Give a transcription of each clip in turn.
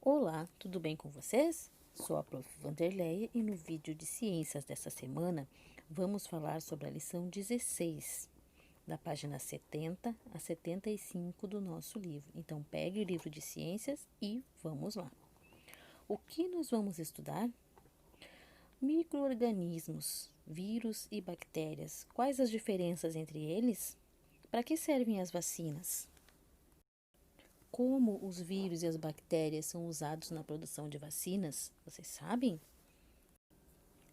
Olá, tudo bem com vocês? Sou a Prof. Vanderleia e no vídeo de ciências dessa semana vamos falar sobre a lição 16, da página 70 a 75 do nosso livro. Então pegue o livro de ciências e vamos lá. O que nós vamos estudar? Micro-organismos, vírus e bactérias. Quais as diferenças entre eles? Para que servem as vacinas? Como os vírus e as bactérias são usados na produção de vacinas, vocês sabem?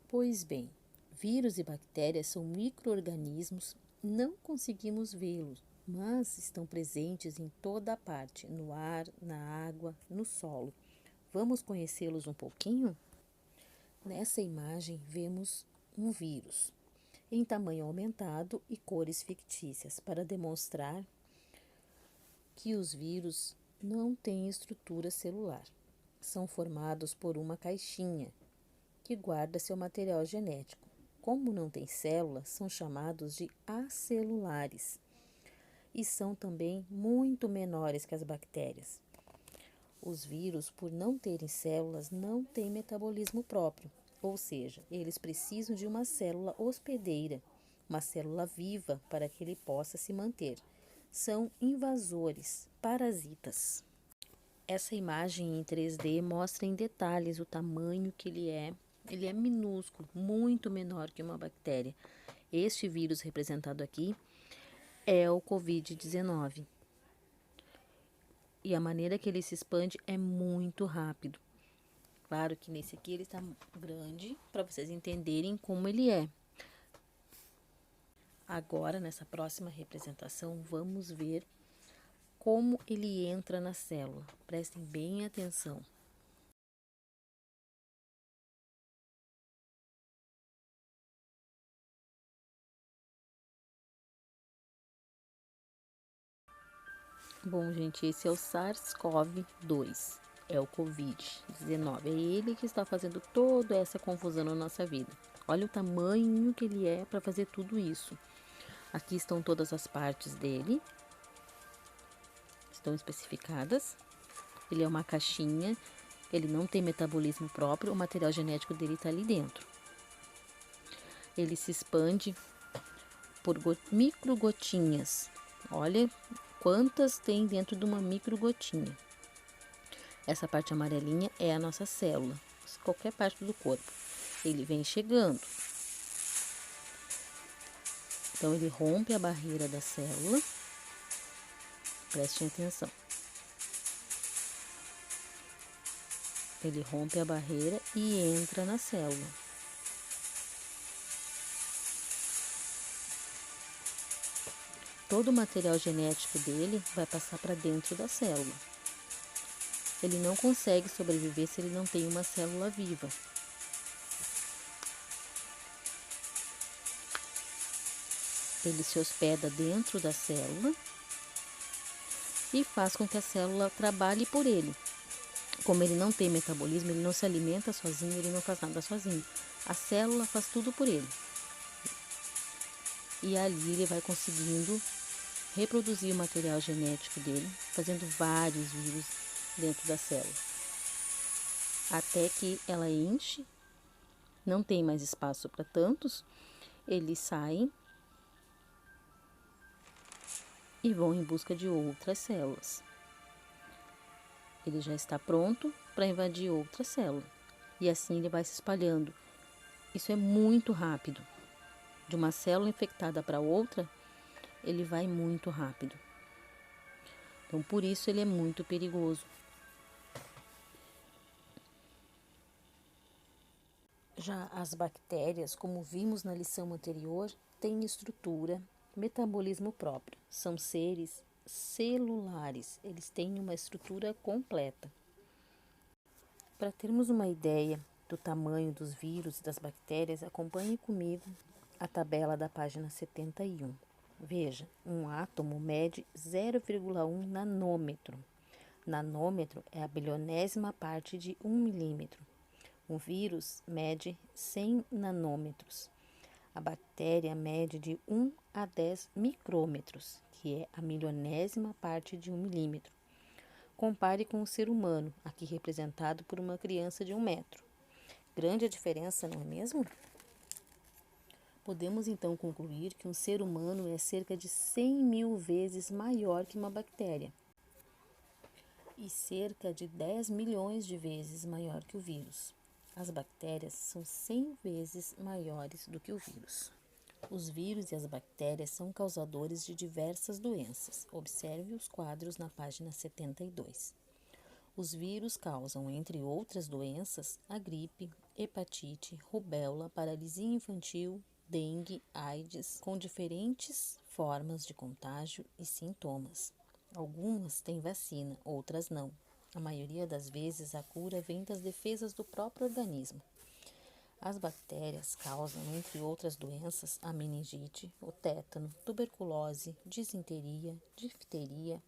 Pois bem, vírus e bactérias são micro-organismos, não conseguimos vê-los, mas estão presentes em toda a parte, no ar, na água, no solo. Vamos conhecê-los um pouquinho? Nessa imagem vemos um vírus, em tamanho aumentado e cores fictícias, para demonstrar que os vírus não têm estrutura celular. São formados por uma caixinha que guarda seu material genético. Como não tem células, são chamados de acelulares e são também muito menores que as bactérias. Os vírus, por não terem células, não têm metabolismo próprio, ou seja, eles precisam de uma célula hospedeira, uma célula viva para que ele possa se manter. São invasores, parasitas. Essa imagem em 3D mostra em detalhes o tamanho que ele é. Ele é minúsculo, muito menor que uma bactéria. Este vírus representado aqui é o Covid-19. E a maneira que ele se expande é muito rápido. Claro que nesse aqui ele está grande para vocês entenderem como ele é. Agora, nessa próxima representação, vamos ver como ele entra na célula. Prestem bem atenção. Bom, gente, esse é o SARS-CoV-2, é o Covid-19. É ele que está fazendo toda essa confusão na nossa vida. Olha o tamanho que ele é para fazer tudo isso. Aqui estão todas as partes dele, estão especificadas. Ele é uma caixinha, ele não tem metabolismo próprio, o material genético dele está ali dentro. Ele se expande por microgotinhas. Olha quantas tem dentro de uma microgotinha. Essa parte amarelinha é a nossa célula, qualquer parte do corpo. Ele vem chegando. Então, ele rompe a barreira da célula. Prestem atenção. Ele rompe a barreira e entra na célula. Todo o material genético dele vai passar para dentro da célula. Ele não consegue sobreviver se ele não tem uma célula viva. Ele se hospeda dentro da célula e faz com que a célula trabalhe por ele. Como ele não tem metabolismo, ele não se alimenta sozinho, ele não faz nada sozinho. A célula faz tudo por ele. E ali ele vai conseguindo reproduzir o material genético dele, fazendo vários vírus dentro da célula. Até que ela enche, não tem mais espaço para tantos, eles saem e vão em busca de outras células. Ele já está pronto para invadir outra célula. E assim ele vai se espalhando. Isso é muito rápido. De uma célula infectada para outra, ele vai muito rápido. Então, por isso ele é muito perigoso. Já as bactérias, como vimos na lição anterior, têm estrutura, metabolismo próprio. São seres celulares, eles têm uma estrutura completa. Para termos uma ideia do tamanho dos vírus e das bactérias, acompanhe comigo a tabela da página 71. Veja, um átomo mede 0,1 nanômetro. Nanômetro é a bilionésima parte de 1 milímetro. Um vírus mede 100 nanômetros. A bactéria mede de 1 a 10 micrômetros, que é a milionésima parte de 1 milímetro. Compare com o ser humano, aqui representado por uma criança de 1 metro. Grande a diferença, não é mesmo? Podemos então concluir que um ser humano é cerca de 100.000 vezes maior que uma bactéria e cerca de 10 milhões de vezes maior que o vírus. As bactérias são 100 vezes maiores do que o vírus. Os vírus e as bactérias são causadores de diversas doenças. Observe os quadros na página 72. Os vírus causam, entre outras doenças, a gripe, hepatite, rubéola, paralisia infantil, dengue, AIDS, com diferentes formas de contágio e sintomas. Algumas têm vacina, outras não. A maioria das vezes a cura vem das defesas do próprio organismo. As bactérias causam, entre outras doenças, a meningite, o tétano, tuberculose, disenteria, difteria,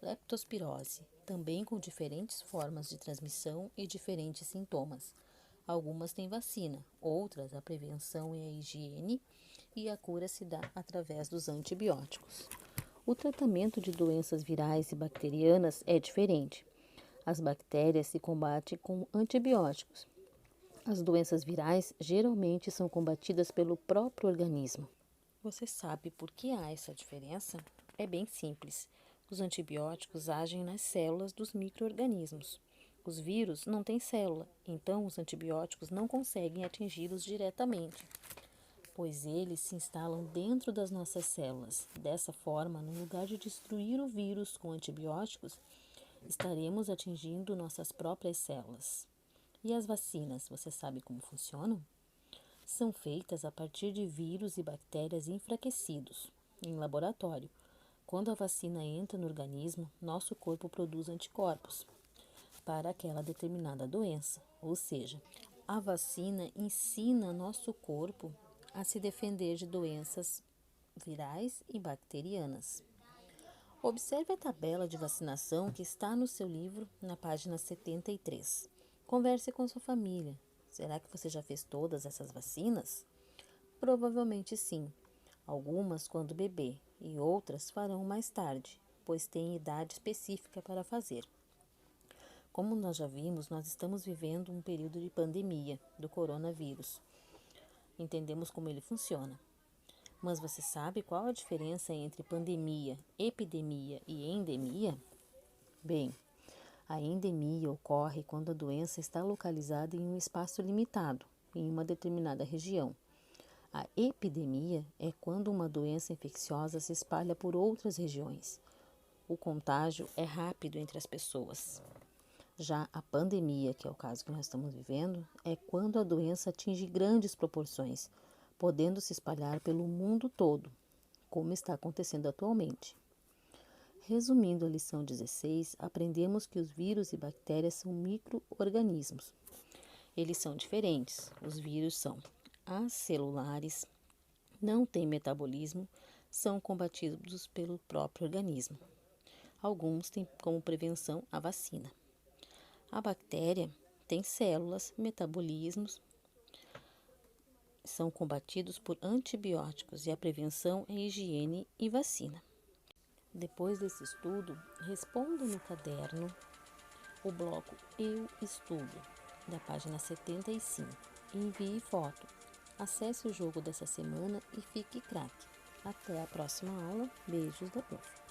leptospirose, também com diferentes formas de transmissão e diferentes sintomas. Algumas têm vacina, outras a prevenção e a higiene, e a cura se dá através dos antibióticos. O tratamento de doenças virais e bacterianas é diferente. As bactérias se combatem com antibióticos. As doenças virais geralmente são combatidas pelo próprio organismo. Você sabe por que há essa diferença? É bem simples. Os antibióticos agem nas células dos micro-organismos. Os vírus não têm célula, então os antibióticos não conseguem atingi-los diretamente, pois eles se instalam dentro das nossas células. Dessa forma, no lugar de destruir o vírus com antibióticos, estaremos atingindo nossas próprias células. E as vacinas, você sabe como funcionam? São feitas a partir de vírus e bactérias enfraquecidos, em laboratório. Quando a vacina entra no organismo, nosso corpo produz anticorpos para aquela determinada doença, ou seja, a vacina ensina nosso corpo a se defender de doenças virais e bacterianas. Observe a tabela de vacinação que está no seu livro, na página 73. Converse com sua família. Será que você já fez todas essas vacinas? Provavelmente sim. Algumas quando bebê e outras farão mais tarde, pois têm idade específica para fazer. Como nós já vimos, nós estamos vivendo um período de pandemia do coronavírus. Entendemos como ele funciona. Mas você sabe qual a diferença entre pandemia, epidemia e endemia? Bem, a endemia ocorre quando a doença está localizada em um espaço limitado, em uma determinada região. A epidemia é quando uma doença infecciosa se espalha por outras regiões. O contágio é rápido entre as pessoas. Já a pandemia, que é o caso que nós estamos vivendo, é quando a doença atinge grandes proporções, podendo se espalhar pelo mundo todo, como está acontecendo atualmente. Resumindo a lição 16, aprendemos que os vírus e bactérias são micro-organismos. Eles são diferentes. Os vírus são acelulares, não têm metabolismo, são combatidos pelo próprio organismo. Alguns têm como prevenção a vacina. A bactéria tem células, metabolismos, são combatidos por antibióticos e a prevenção é higiene e vacina. Depois desse estudo, responda no caderno o bloco Eu Estudo, da página 75, e envie foto. Acesse o jogo dessa semana e fique craque. Até a próxima aula. Beijos da Prof.